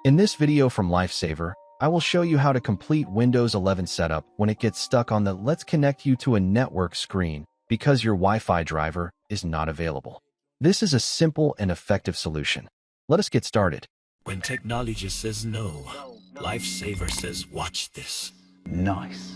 In this video from Lifesaver, I will show you how to complete Windows 11 setup when it gets stuck on the Let's Connect You to a Network screen because your Wi-Fi driver is not available. This is a simple and effective solution. Let us get started. When technology says no, Lifesaver says watch this. Nice.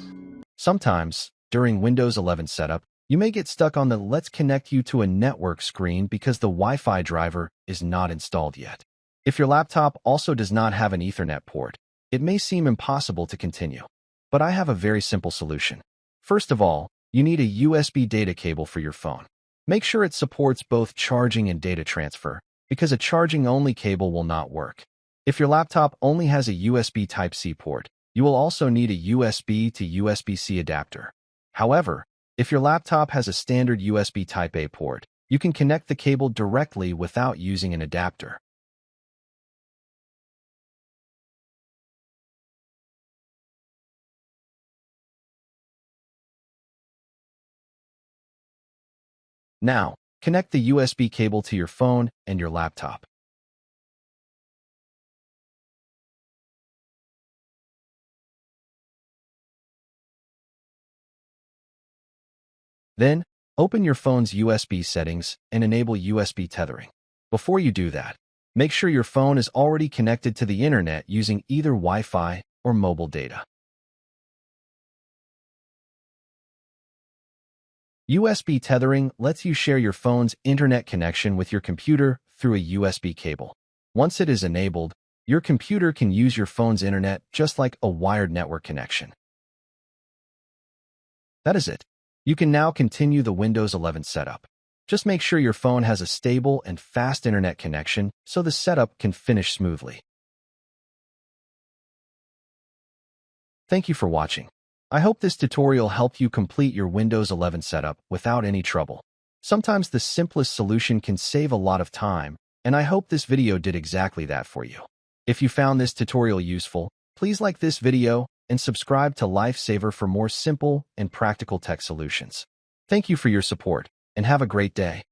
Sometimes, during Windows 11 setup, you may get stuck on the Let's Connect You to a Network screen because the Wi-Fi driver is not installed yet. If your laptop also does not have an Ethernet port, it may seem impossible to continue. But I have a very simple solution. First of all, you need a USB data cable for your phone. Make sure it supports both charging and data transfer, because a charging-only cable will not work. If your laptop only has a USB Type-C port, you will also need a USB to USB-C adapter. However, if your laptop has a standard USB Type-A port, you can connect the cable directly without using an adapter. Now, connect the USB cable to your phone and your laptop. Then, open your phone's USB settings and enable USB tethering. Before you do that, make sure your phone is already connected to the internet using either Wi-Fi or mobile data. USB tethering lets you share your phone's internet connection with your computer through a USB cable. Once it is enabled, your computer can use your phone's internet just like a wired network connection. That is it. You can now continue the Windows 11 setup. Just make sure your phone has a stable and fast internet connection so the setup can finish smoothly. Thank you for watching. I hope this tutorial helped you complete your Windows 11 setup without any trouble. Sometimes the simplest solution can save a lot of time, and I hope this video did exactly that for you. If you found this tutorial useful, please like this video and subscribe to Lifesaver for more simple and practical tech solutions. Thank you for your support, and have a great day.